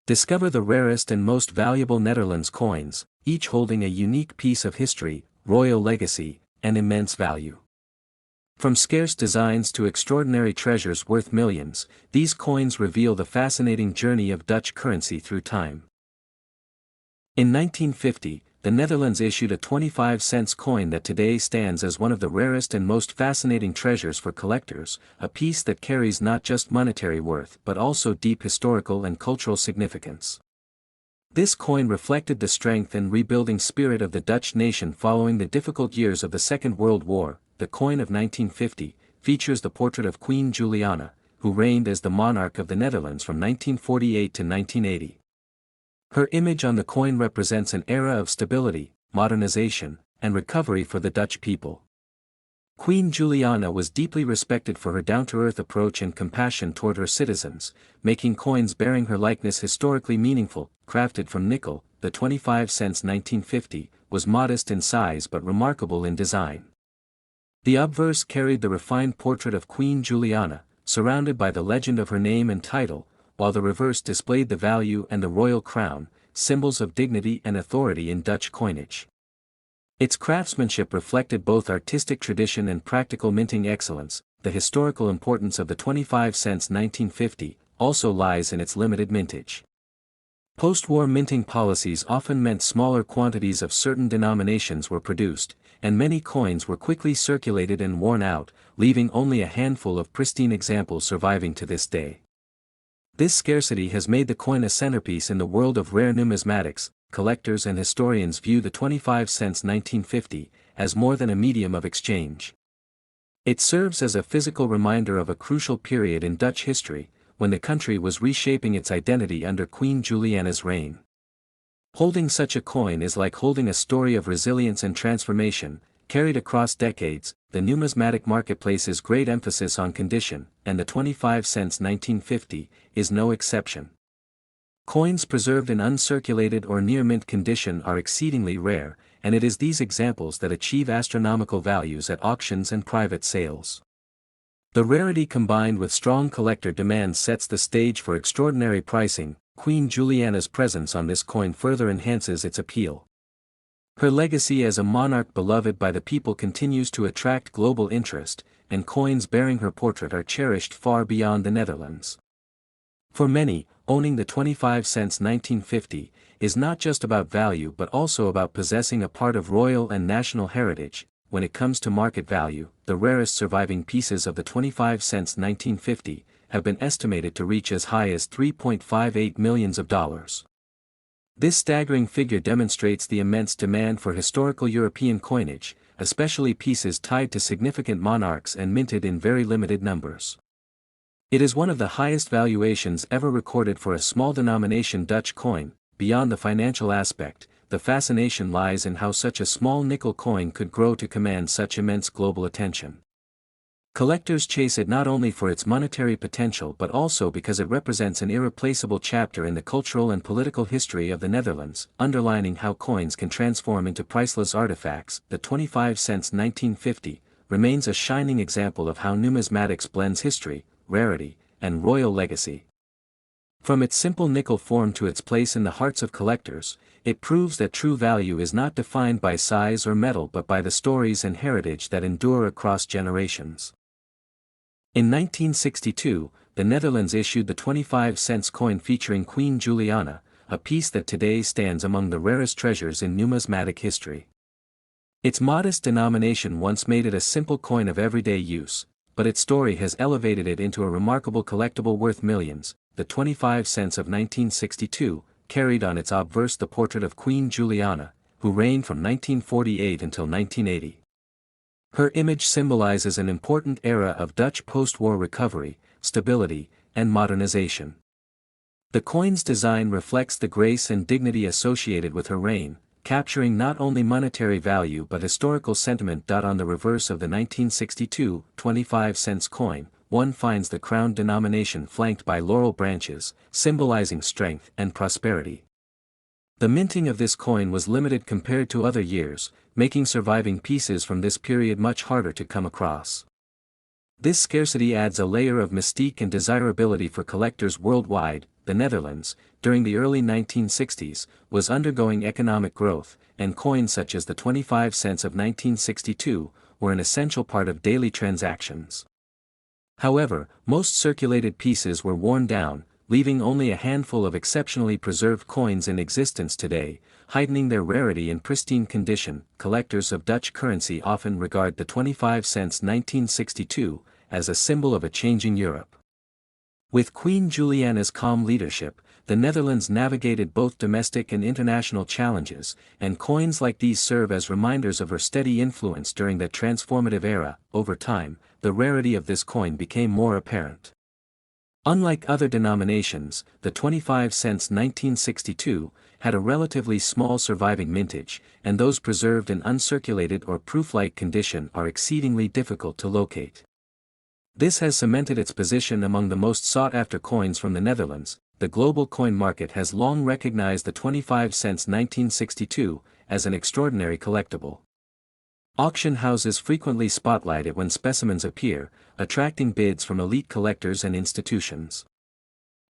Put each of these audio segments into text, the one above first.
Discover the rarest and most valuable Netherlands coins, each holding a unique piece of history, royal legacy, and immense value. From scarce designs to extraordinary treasures worth millions, these coins reveal the fascinating journey of Dutch currency through time. In 1950, the Netherlands issued a 25-cent coin that today stands as one of the rarest and most fascinating treasures for collectors, a piece that carries not just monetary worth but also deep historical and cultural significance. This coin reflected the strength and rebuilding spirit of the Dutch nation following the difficult years of the Second World War. The coin of 1950 features the portrait of Queen Juliana, who reigned as the monarch of the Netherlands from 1948 to 1980. Her image on the coin represents an era of stability, modernization, and recovery for the Dutch people. Queen Juliana was deeply respected for her down-to-earth approach and compassion toward her citizens, making coins bearing her likeness historically meaningful. Crafted from nickel, the 25-cent 1950 was modest in size but remarkable in design. The obverse carried the refined portrait of Queen Juliana, surrounded by the legend of her name and title, while the reverse displayed the value and the royal crown, symbols of dignity and authority in Dutch coinage. Its craftsmanship reflected both artistic tradition and practical minting excellence. The historical importance of the 25-cent 1950 also lies in its limited mintage. Post-war minting policies often meant smaller quantities of certain denominations were produced, and many coins were quickly circulated and worn out, leaving only a handful of pristine examples surviving to this day. This scarcity has made the coin a centerpiece in the world of rare numismatics. Collectors and historians view the 25-cent 1950 as more than a medium of exchange. It serves as a physical reminder of a crucial period in Dutch history, when the country was reshaping its identity under Queen Juliana's reign. Holding such a coin is like holding a story of resilience and transformation, carried across decades. The numismatic marketplace's great emphasis on condition, and the 25-cent 1950 is no exception. Coins preserved in uncirculated or near-mint condition are exceedingly rare, and it is these examples that achieve astronomical values at auctions and private sales. The rarity combined with strong collector demand sets the stage for extraordinary pricing. Queen Juliana's presence on this coin further enhances its appeal. Her legacy as a monarch beloved by the people continues to attract global interest, and coins bearing her portrait are cherished far beyond the Netherlands. For many, owning the 25-cent 1950 is not just about value but also about possessing a part of royal and national heritage. When it comes to market value, the rarest surviving pieces of the 25-cent 1950 have been estimated to reach as high as $3.58 million. This staggering figure demonstrates the immense demand for historical European coinage, especially pieces tied to significant monarchs and minted in very limited numbers. It is one of the highest valuations ever recorded for a small denomination Dutch coin. Beyond the financial aspect, the fascination lies in how such a small nickel coin could grow to command such immense global attention. Collectors chase it not only for its monetary potential but also because it represents an irreplaceable chapter in the cultural and political history of the Netherlands, underlining how coins can transform into priceless artifacts. The 25-cent 1950 remains a shining example of how numismatics blends history, rarity, and royal legacy. From its simple nickel form to its place in the hearts of collectors, it proves that true value is not defined by size or metal but by the stories and heritage that endure across generations. In 1962, the Netherlands issued the 25-cent coin featuring Queen Juliana, a piece that today stands among the rarest treasures in numismatic history. Its modest denomination once made it a simple coin of everyday use, but its story has elevated it into a remarkable collectible worth millions. The 25 cents of 1962 carried on its obverse the portrait of Queen Juliana, who reigned from 1948 until 1980. Her image symbolizes an important era of Dutch post-war recovery, stability, and modernization. The coin's design reflects the grace and dignity associated with her reign, capturing not only monetary value but historical sentiment. On the reverse of the 1962 25-cent coin, one finds the crown denomination flanked by laurel branches, symbolizing strength and prosperity. The minting of this coin was limited compared to other years, making surviving pieces from this period much harder to come across. This scarcity adds a layer of mystique and desirability for collectors worldwide. The Netherlands, during the early 1960s, was undergoing economic growth, and coins such as the 25 cents of 1962 were an essential part of daily transactions. However, most circulated pieces were worn down, leaving only a handful of exceptionally preserved coins in existence today, heightening their rarity and pristine condition. Collectors of Dutch currency often regard the 25 cents 1962 as a symbol of a changing Europe. With Queen Juliana's calm leadership, the Netherlands navigated both domestic and international challenges, and coins like these serve as reminders of her steady influence during that transformative era. Over time, the rarity of this coin became more apparent. Unlike other denominations, the 25 cents 1962 had a relatively small surviving mintage, and those preserved in uncirculated or proof-like condition are exceedingly difficult to locate. This has cemented its position among the most sought-after coins from the Netherlands. The global coin market has long recognized the 25 cents 1962 as an extraordinary collectible. Auction houses frequently spotlight it when specimens appear, attracting bids from elite collectors and institutions.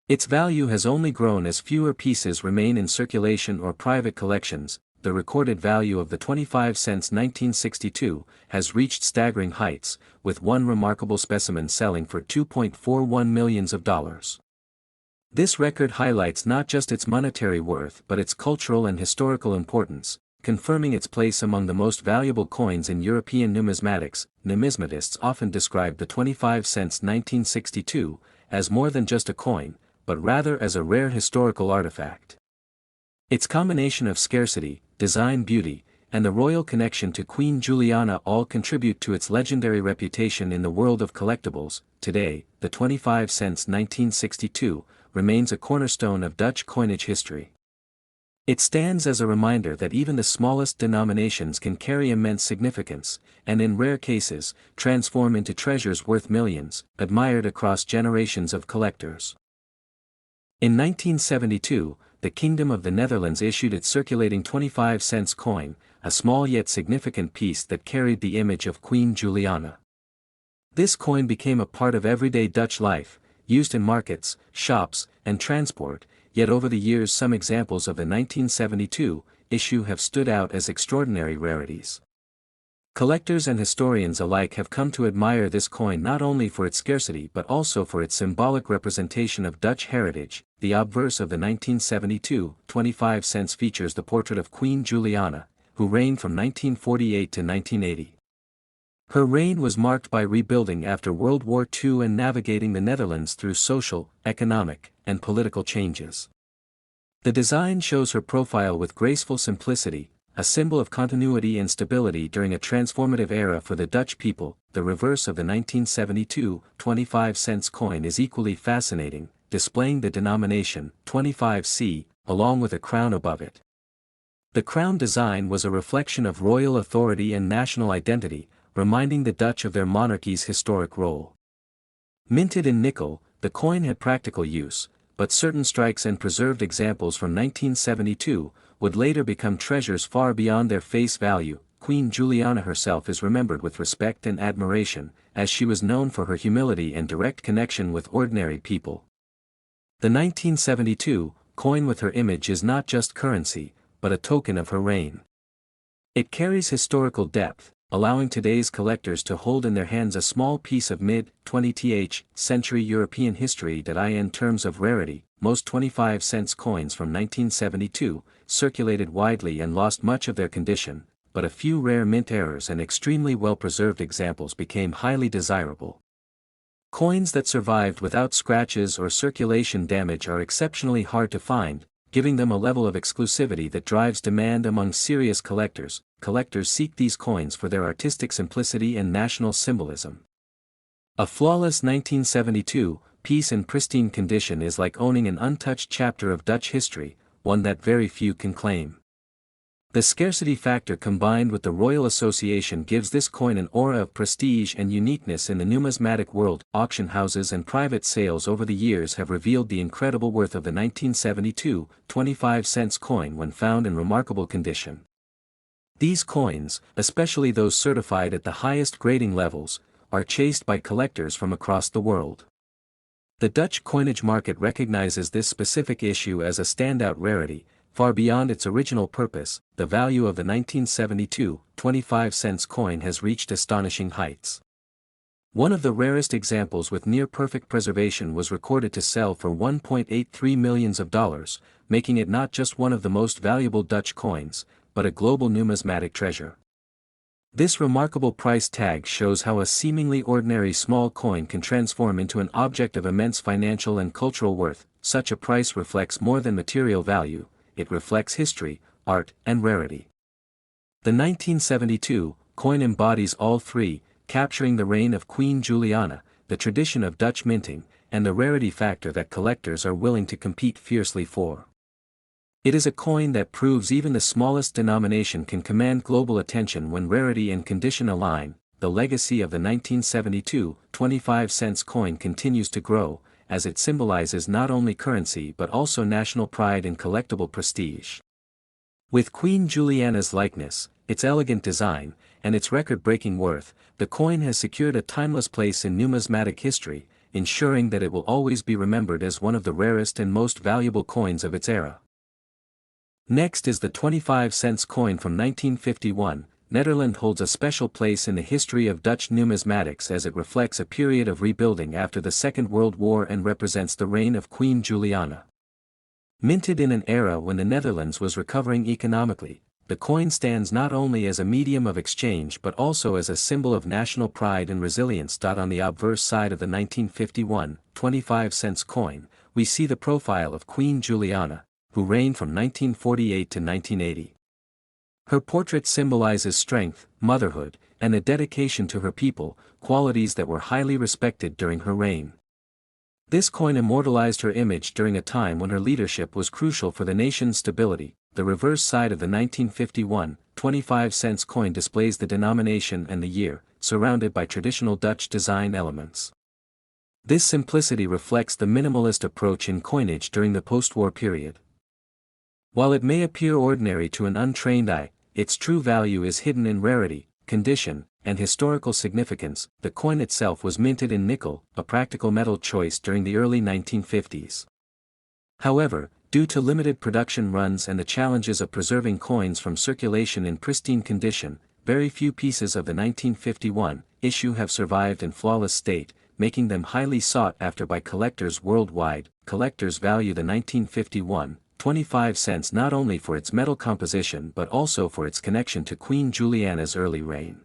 Its value has only grown as fewer pieces remain in circulation or private collections. The recorded value of the 25 cents 1962 has reached staggering heights, with one remarkable specimen selling for $2.41 million. This record highlights not just its monetary worth but its cultural and historical importance, confirming its place among the most valuable coins in European numismatics. Numismatists often describe the 25 cents 1962 as more than just a coin, but rather as a rare historical artifact. Its combination of scarcity, design beauty, and the royal connection to Queen Juliana all contribute to its legendary reputation in the world of collectibles. Today, the 25 cents 1962 remains a cornerstone of Dutch coinage history. It stands as a reminder that even the smallest denominations can carry immense significance, and in rare cases, transform into treasures worth millions, admired across generations of collectors. In 1972, the Kingdom of the Netherlands issued its circulating 25 cents coin, a small yet significant piece that carried the image of Queen Juliana. This coin became a part of everyday Dutch life, used in markets, shops, and transport, yet over the years some examples of the 1972 issue have stood out as extraordinary rarities. Collectors and historians alike have come to admire this coin not only for its scarcity but also for its symbolic representation of Dutch heritage. The obverse of the 1972 25 cents features the portrait of Queen Juliana, who reigned from 1948 to 1980. Her reign was marked by rebuilding after World War II and navigating the Netherlands through social, economic, and political changes. The design shows her profile with graceful simplicity, a symbol of continuity and stability during a transformative era for the Dutch people. The reverse of the 1972 25 cents coin is equally fascinating, displaying the denomination 25C, along with a crown above it. The crown design was a reflection of royal authority and national identity, reminding the Dutch of their monarchy's historic role. Minted in nickel, the coin had practical use, but certain strikes and preserved examples from 1972 would later become treasures far beyond their face value. Queen Juliana herself is remembered with respect and admiration, as she was known for her humility and direct connection with ordinary people. The 1972 coin with her image is not just currency, but a token of her reign. It carries historical depth, allowing today's collectors to hold in their hands a small piece of mid-20th century European history. In terms of rarity, most 25 cents coins from 1972 circulated widely and lost much of their condition, but a few rare mint errors and extremely well-preserved examples became highly desirable. Coins that survived without scratches or circulation damage are exceptionally hard to find, giving them a level of exclusivity that drives demand among serious collectors. Collectors seek these coins for their artistic simplicity and national symbolism. A flawless 1972 piece in pristine condition is like owning an untouched chapter of Dutch history, one that very few can claim. The scarcity factor combined with the royal association gives this coin an aura of prestige and uniqueness in the numismatic world. Auction houses and private sales over the years have revealed the incredible worth of the 1972 25 cents coin when found in remarkable condition. These coins, especially those certified at the highest grading levels, are chased by collectors from across the world. The Dutch coinage market recognizes this specific issue as a standout rarity. Far beyond its original purpose, the value of the 1972 25-cent coin has reached astonishing heights. One of the rarest examples with near-perfect preservation was recorded to sell for $1.83 million, making it not just one of the most valuable Dutch coins, but a global numismatic treasure. This remarkable price tag shows how a seemingly ordinary small coin can transform into an object of immense financial and cultural worth. Such a price reflects more than material value, it reflects history, art, and rarity. The 1972 coin embodies all three, capturing the reign of Queen Juliana, the tradition of Dutch minting, and the rarity factor that collectors are willing to compete fiercely for. It is a coin that proves even the smallest denomination can command global attention when rarity and condition align. The legacy of the 1972 25-cent coin continues to grow, as it symbolizes not only currency but also national pride and collectible prestige. With Queen Juliana's likeness, its elegant design, and its record-breaking worth, the coin has secured a timeless place in numismatic history, ensuring that it will always be remembered as one of the rarest and most valuable coins of its era. Next is the 25-cent coin from 1951. Netherlands holds a special place in the history of Dutch numismatics as it reflects a period of rebuilding after the Second World War and represents the reign of Queen Juliana. Minted in an era when the Netherlands was recovering economically, the coin stands not only as a medium of exchange but also as a symbol of national pride and resilience. On the obverse side of the 1951 25-cent coin, we see the profile of Queen Juliana, who reigned from 1948 to 1980. Her portrait symbolizes strength, motherhood, and a dedication to her people, qualities that were highly respected during her reign. This coin immortalized her image during a time when her leadership was crucial for the nation's stability. The reverse side of the 1951 25-cent coin displays the denomination and the year, surrounded by traditional Dutch design elements. This simplicity reflects the minimalist approach in coinage during the post-war period. While it may appear ordinary to an untrained eye, its true value is hidden in rarity, condition, and historical significance. The coin itself was minted in nickel, a practical metal choice during the early 1950s. However, due to limited production runs and the challenges of preserving coins from circulation in pristine condition, very few pieces of the 1951 issue have survived in flawless state, making them highly sought after by collectors worldwide. Collectors value the 1951 25-cent not only for its metal composition but also for its connection to Queen Juliana's early reign.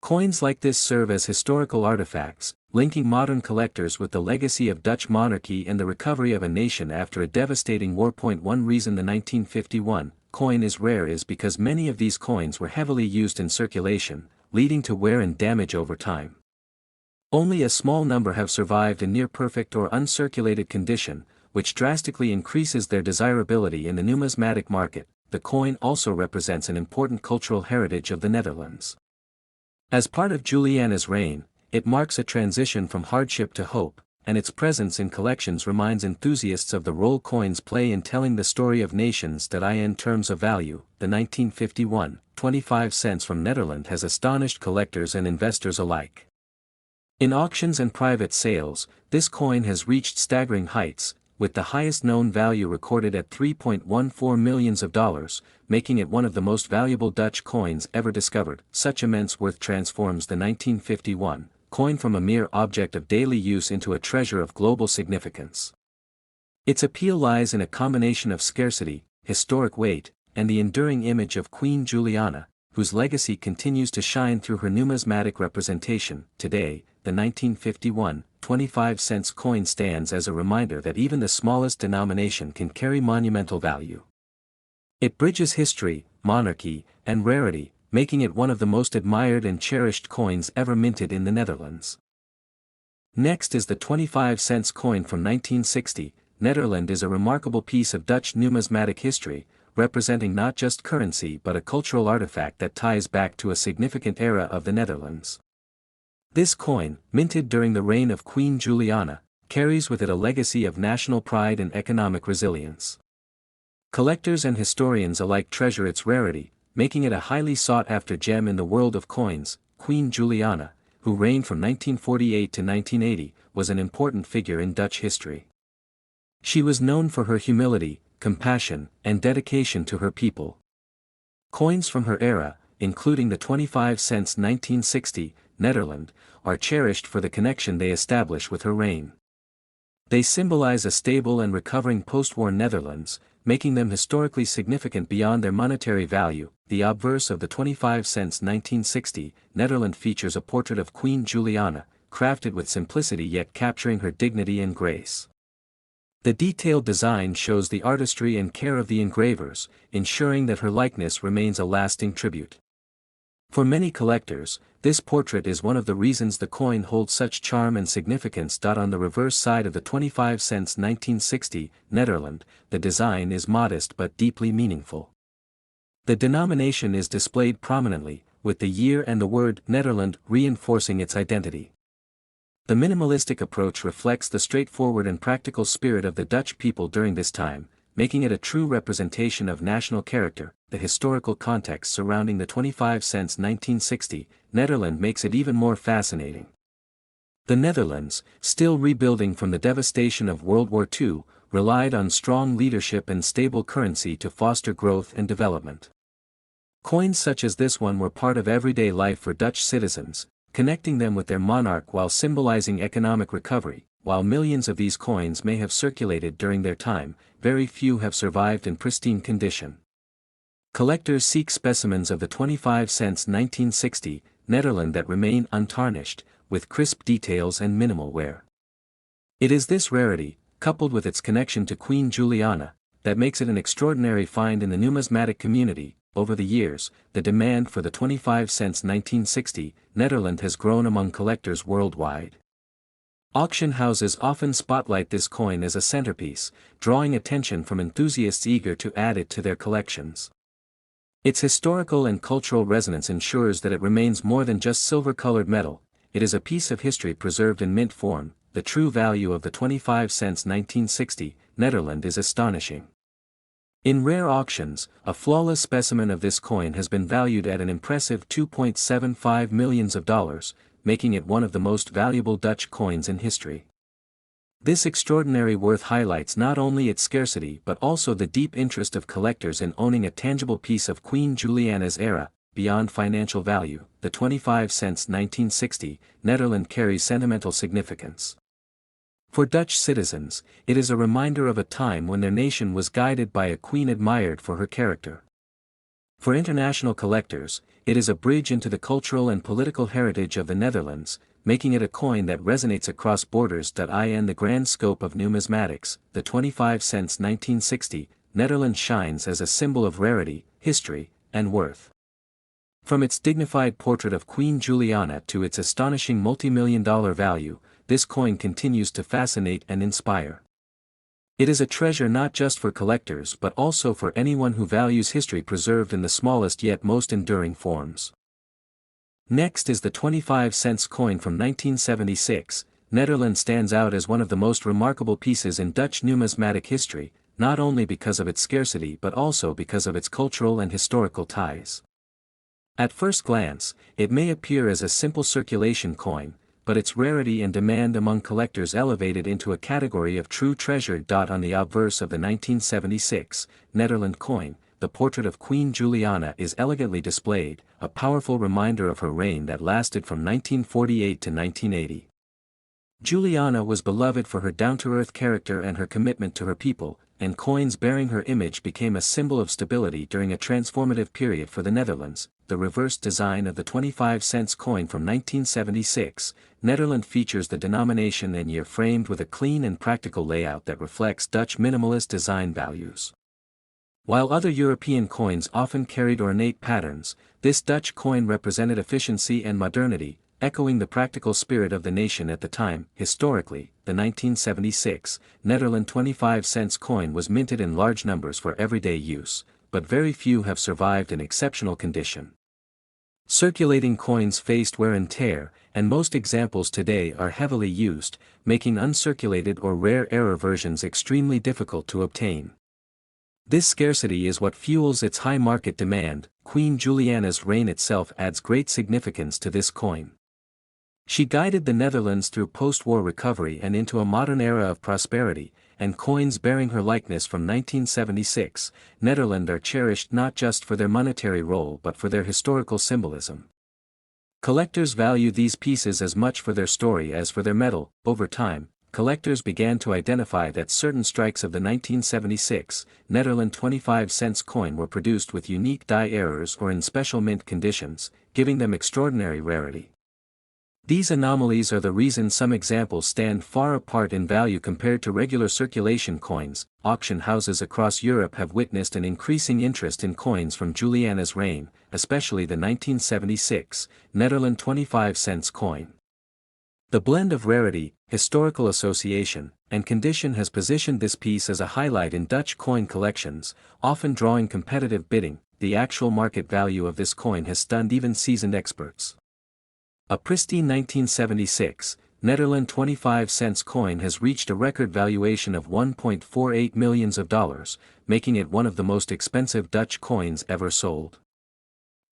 Coins like this serve as historical artifacts, linking modern collectors with the legacy of Dutch monarchy and the recovery of a nation after a devastating war. One reason the 1951 coin is rare is because many of these coins were heavily used in circulation, leading to wear and damage over time. Only a small number have survived in near-perfect or uncirculated condition, which drastically increases their desirability in the numismatic market. The coin also represents an important cultural heritage of the Netherlands. As part of Juliana's reign, it marks a transition from hardship to hope, and its presence in collections reminds enthusiasts of the role coins play in telling the story of nations. In terms of value, the 1951 25 cents from Netherlands has astonished collectors and investors alike. In auctions and private sales, this coin has reached staggering heights, with the highest known value recorded at $3.14 million, making it one of the most valuable Dutch coins ever discovered. Such immense worth transforms the 1951 coin from a mere object of daily use into a treasure of global significance. Its appeal lies in a combination of scarcity, historic weight, and the enduring image of Queen Juliana, whose legacy continues to shine through her numismatic representation. Today, the 1951 25-cent coin stands as a reminder that even the smallest denomination can carry monumental value. It bridges history, monarchy, and rarity, making it one of the most admired and cherished coins ever minted in the Netherlands. Next is the 25-cent coin from 1960. Netherlands is a remarkable piece of Dutch numismatic history, representing not just currency but a cultural artifact that ties back to a significant era of the Netherlands. This coin, minted during the reign of Queen Juliana, carries with it a legacy of national pride and economic resilience. Collectors and historians alike treasure its rarity, making it a highly sought-after gem in the world of coins. Queen Juliana, who reigned from 1948 to 1980, was an important figure in Dutch history. She was known for her humility, compassion, and dedication to her people. Coins from her era, including the 25 cents 1960, Netherlands, are cherished for the connection they establish with her reign. They symbolize a stable and recovering post-war Netherlands, making them historically significant beyond their monetary value. The obverse of the 25 cents 1960, Netherlands features a portrait of Queen Juliana, crafted with simplicity yet capturing her dignity and grace. The detailed design shows the artistry and care of the engravers, ensuring that her likeness remains a lasting tribute. For many collectors, this portrait is one of the reasons the coin holds such charm and significance. On the reverse side of the 25 cents 1960, Netherlands, the design is modest but deeply meaningful. The denomination is displayed prominently, with the year and the word Netherlands reinforcing its identity. The minimalistic approach reflects the straightforward and practical spirit of the Dutch people during this time, making it a true representation of national character. The historical context surrounding the 25 cents 1960, Netherlands makes it even more fascinating. The Netherlands, still rebuilding from the devastation of World War II, relied on strong leadership and stable currency to foster growth and development. Coins such as this one were part of everyday life for Dutch citizens, connecting them with their monarch while symbolizing economic recovery. While millions of these coins may have circulated during their time, very few have survived in pristine condition. Collectors seek specimens of the 25 cents 1960, Netherlands that remain untarnished, with crisp details and minimal wear. It is this rarity, coupled with its connection to Queen Juliana, that makes it an extraordinary find in the numismatic community. Over the years, the demand for the 25 cents 1960, Netherlands has grown among collectors worldwide. Auction houses often spotlight this coin as a centerpiece, drawing attention from enthusiasts eager to add it to their collections. Its historical and cultural resonance ensures that it remains more than just silver-colored metal. It is a piece of history preserved in mint form. The true value of the 25 cents 1960, Netherlands is astonishing. In rare auctions, a flawless specimen of this coin has been valued at an impressive $2.75 million, making it one of the most valuable Dutch coins in history. This extraordinary worth highlights not only its scarcity but also the deep interest of collectors in owning a tangible piece of Queen Juliana's era. Beyond financial value, the 25 cents 1960, Netherlands carries sentimental significance. For Dutch citizens, it is a reminder of a time when their nation was guided by a queen admired for her character. For international collectors, it is a bridge into the cultural and political heritage of the Netherlands, making it a coin that resonates across borders. In the grand scope of numismatics, the 25 cents 1960, Netherlands shines as a symbol of rarity, history, and worth. From its dignified portrait of Queen Juliana to its astonishing multi-million-dollar value, this coin continues to fascinate and inspire. It is a treasure not just for collectors but also for anyone who values history preserved in the smallest yet most enduring forms. Next is the 25 cents coin from 1976. Netherlands stands out as one of the most remarkable pieces in Dutch numismatic history, not only because of its scarcity but also because of its cultural and historical ties. At first glance, it may appear as a simple circulation coin, but its rarity and demand among collectors elevate it into a category of true treasure. On the obverse of the 1976 Netherlands coin, the portrait of Queen Juliana is elegantly displayed, a powerful reminder of her reign that lasted from 1948 to 1980. Juliana was beloved for her down-to-earth character and her commitment to her people, and coins bearing her image became a symbol of stability during a transformative period for the Netherlands. The reverse design of the 25 cents coin from 1976, Netherlands features the denomination and year framed with a clean and practical layout that reflects Dutch minimalist design values. While other European coins often carried ornate patterns, this Dutch coin represented efficiency and modernity, echoing the practical spirit of the nation at the time. Historically, the 1976 Netherlands 25 cents coin was minted in large numbers for everyday use, but very few have survived in exceptional condition. Circulating coins faced wear and tear, and most examples today are heavily used, making uncirculated or rare error versions extremely difficult to obtain. This scarcity is what fuels its high market demand. Queen Juliana's reign itself adds great significance to this coin. She guided the Netherlands through post-war recovery and into a modern era of prosperity, and coins bearing her likeness from 1976, Netherlands are cherished not just for their monetary role but for their historical symbolism. Collectors value these pieces as much for their story as for their metal. Over time, collectors began to identify that certain strikes of the 1976 Netherlands 25-cent coin were produced with unique die errors or in special mint conditions, giving them extraordinary rarity. These anomalies are the reason some examples stand far apart in value compared to regular circulation coins. Auction houses across Europe have witnessed an increasing interest in coins from Juliana's reign, especially the 1976 Netherlands 25-cent coin. The blend of rarity, historical association, and condition has positioned this piece as a highlight in Dutch coin collections, often drawing competitive bidding. The actual market value of this coin has stunned even seasoned experts. A pristine 1976 Netherlands 25-cent coin has reached a record valuation of $1.48 million, making it one of the most expensive Dutch coins ever sold.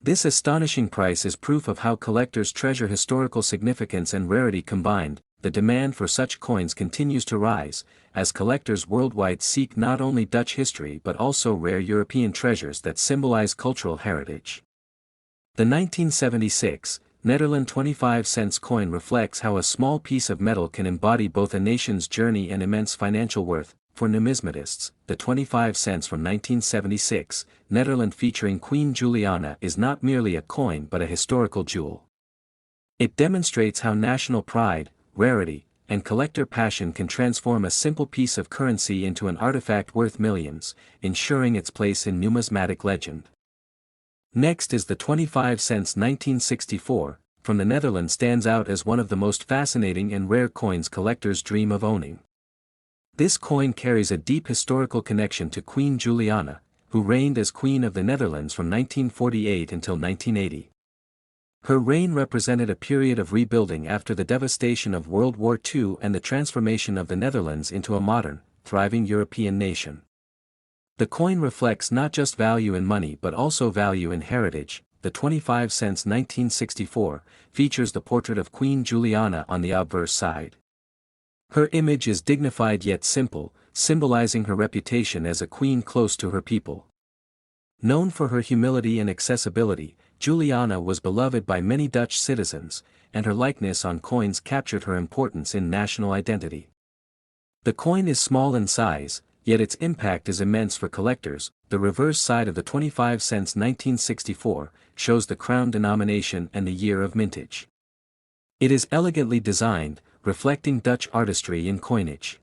This astonishing price is proof of how collectors treasure historical significance and rarity combined. The demand for such coins continues to rise, as collectors worldwide seek not only Dutch history but also rare European treasures that symbolize cultural heritage. The 1976 Netherlands 25-cent coin reflects how a small piece of metal can embody both a nation's journey and immense financial worth. For numismatists, the 25 cents from 1976 Netherlands featuring Queen Juliana is not merely a coin but a historical jewel. It demonstrates how national pride, rarity, and collector passion can transform a simple piece of currency into an artifact worth millions, ensuring its place in numismatic legend. Next is the 25 cents 1964, from the Netherlands stands out as one of the most fascinating and rare coins collectors dream of owning. This coin carries a deep historical connection to Queen Juliana, who reigned as Queen of the Netherlands from 1948 until 1980. Her reign represented a period of rebuilding after the devastation of World War II and the transformation of the Netherlands into a modern, thriving European nation. The coin reflects not just value in money but also value in heritage. The 25 cents 1964 features the portrait of Queen Juliana on the obverse side. Her image is dignified yet simple, symbolizing her reputation as a queen close to her people. Known for her humility and accessibility, Juliana was beloved by many Dutch citizens, and her likeness on coins captured her importance in national identity. The coin is small in size, yet its impact is immense for collectors. The reverse side of the 25 cents 1964 shows the crown denomination and the year of mintage. It is elegantly designed, reflecting Dutch artistry in coinage.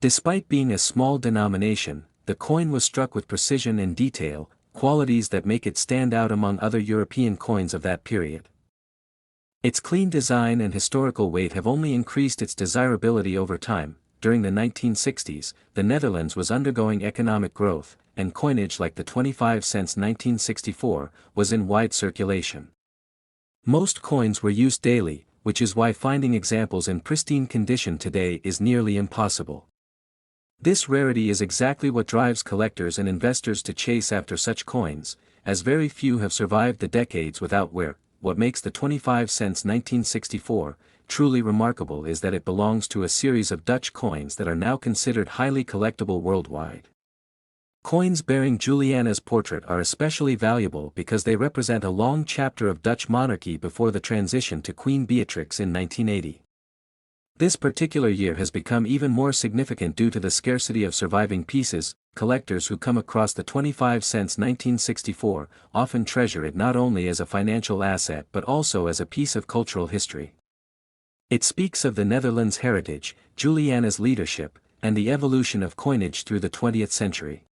Despite being a small denomination, the coin was struck with precision and detail, qualities that make it stand out among other European coins of that period. Its clean design and historical weight have only increased its desirability over time. During the 1960s, the Netherlands was undergoing economic growth, and coinage like the 25 cents 1964 was in wide circulation. Most coins were used daily, which is why finding examples in pristine condition today is nearly impossible. This rarity is exactly what drives collectors and investors to chase after such coins, as very few have survived the decades without wear. What makes the 25 cents 1964 truly remarkable is that it belongs to a series of Dutch coins that are now considered highly collectible worldwide. Coins bearing Juliana's portrait are especially valuable because they represent a long chapter of Dutch monarchy before the transition to Queen Beatrix in 1980. This particular year has become even more significant due to the scarcity of surviving pieces. Collectors who come across the 25 cents 1964 often treasure it not only as a financial asset but also as a piece of cultural history. It speaks of the Netherlands' heritage, Juliana's leadership, and the evolution of coinage through the 20th century.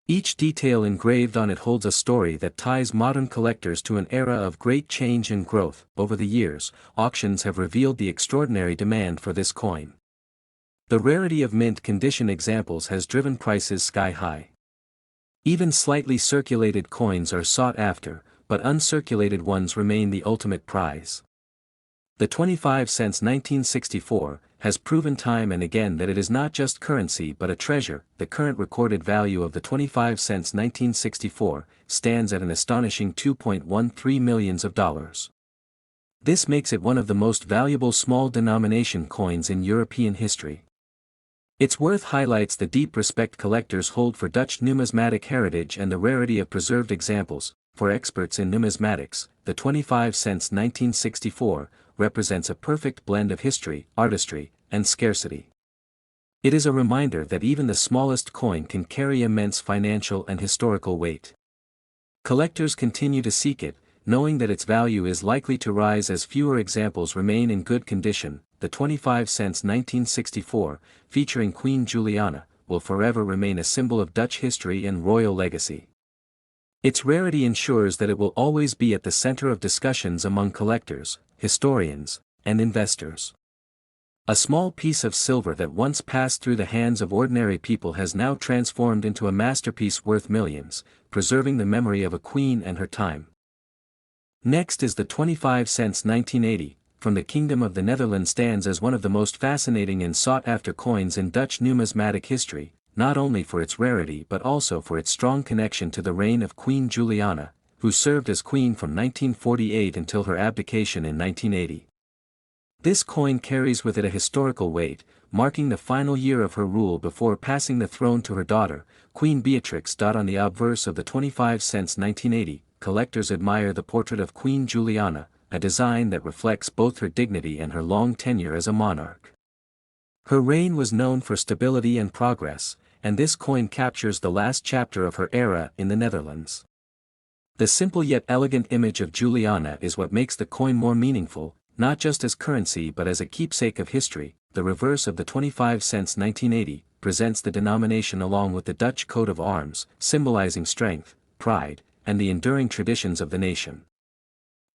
Each detail engraved on it holds a story that ties modern collectors to an era of great change and growth. Over the years, auctions have revealed the extraordinary demand for this coin. The rarity of mint condition examples has driven prices sky high. Even slightly circulated coins are sought after, but uncirculated ones remain the ultimate prize. The 25 cents 1964 has proven time and again that it is not just currency but a treasure. The current recorded value of the 25 cents 1964 stands at an astonishing $2.13 million. This makes it one of the most valuable small denomination coins in European history. Its worth highlights the deep respect collectors hold for Dutch numismatic heritage and the rarity of preserved examples. For experts in numismatics, the 25 cents 1964 represents a perfect blend of history, artistry, and scarcity. It is a reminder that even the smallest coin can carry immense financial and historical weight. Collectors continue to seek it, knowing that its value is likely to rise as fewer examples remain in good condition. The 25 cents 1964, featuring Queen Juliana, will forever remain a symbol of Dutch history and royal legacy. Its rarity ensures that it will always be at the center of discussions among collectors, historians, and investors. A small piece of silver that once passed through the hands of ordinary people has now transformed into a masterpiece worth millions, preserving the memory of a queen and her time. Next is the 25 cents 1980, from the Kingdom of the Netherlands, stands as one of the most fascinating and sought-after coins in Dutch numismatic history, not only for its rarity but also for its strong connection to the reign of Queen Juliana, who served as queen from 1948 until her abdication in 1980. This coin carries with it a historical weight, marking the final year of her rule before passing the throne to her daughter, Queen Beatrix. On the obverse of the 25 cents 1980, collectors admire the portrait of Queen Juliana, a design that reflects both her dignity and her long tenure as a monarch. Her reign was known for stability and progress, and this coin captures the last chapter of her era in the Netherlands. The simple yet elegant image of Juliana is what makes the coin more meaningful, not just as currency but as a keepsake of history. The reverse of the 25 cents 1980 presents the denomination along with the Dutch coat of arms, symbolizing strength, pride, and the enduring traditions of the nation.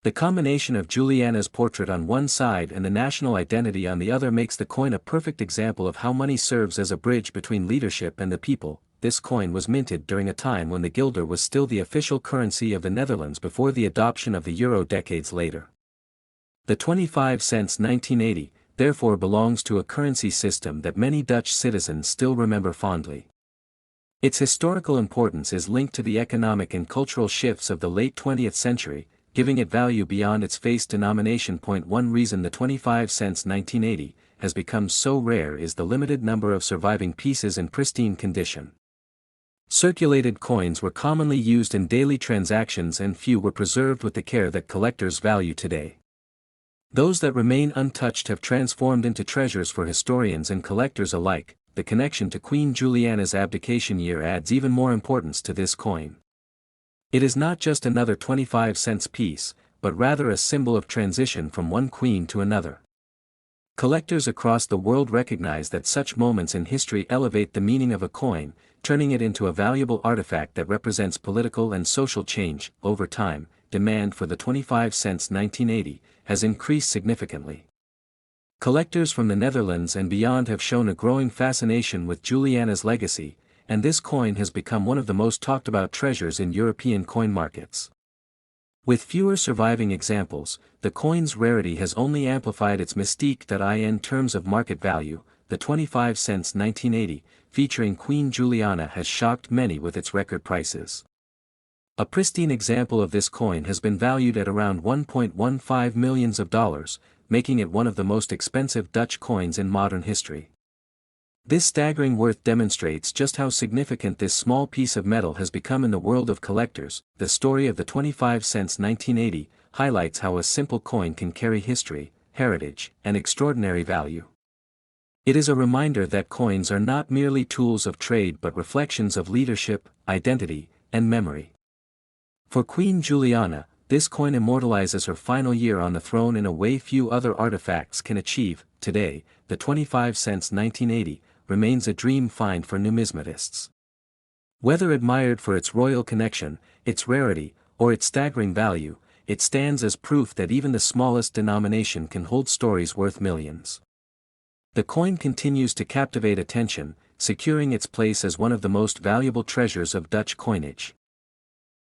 The combination of Juliana's portrait on one side and the national identity on the other makes the coin a perfect example of how money serves as a bridge between leadership and the people. This coin was minted during a time when the guilder was still the official currency of the Netherlands before the adoption of the euro decades later. The 25 cents 1980, therefore, belongs to a currency system that many Dutch citizens still remember fondly. Its historical importance is linked to the economic and cultural shifts of the late 20th century, giving it value beyond its face denomination. One reason the 25 cents 1980 has become so rare is the limited number of surviving pieces in pristine condition. Circulated coins were commonly used in daily transactions and few were preserved with the care that collectors value today. Those that remain untouched have transformed into treasures for historians and collectors alike. The connection to Queen Juliana's abdication year adds even more importance to this coin. It is not just another 25 cents piece, but rather a symbol of transition from one queen to another. Collectors across the world recognize that such moments in history elevate the meaning of a coin, turning it into a valuable artifact that represents political and social change. Over time, demand for the 25 cents 1980 has increased significantly. Collectors from the Netherlands and beyond have shown a growing fascination with Juliana's legacy, and this coin has become one of the most talked about treasures in European coin markets. With fewer surviving examples, the coin's rarity has only amplified its mystique. In terms of market value, the 25 cents 1980, featuring Queen Juliana, has shocked many with its record prices. A pristine example of this coin has been valued at around $1.15 million, making it one of the most expensive Dutch coins in modern history. This staggering worth demonstrates just how significant this small piece of metal has become in the world of collectors. The story of the 25 cents 1980 highlights how a simple coin can carry history, heritage, and extraordinary value. It is a reminder that coins are not merely tools of trade but reflections of leadership, identity, and memory. For Queen Juliana, this coin immortalizes her final year on the throne in a way few other artifacts can achieve. Today, the 25 cents 1980 remains a dream find for numismatists. Whether admired for its royal connection, its rarity, or its staggering value, it stands as proof that even the smallest denomination can hold stories worth millions. The coin continues to captivate attention, securing its place as one of the most valuable treasures of Dutch coinage.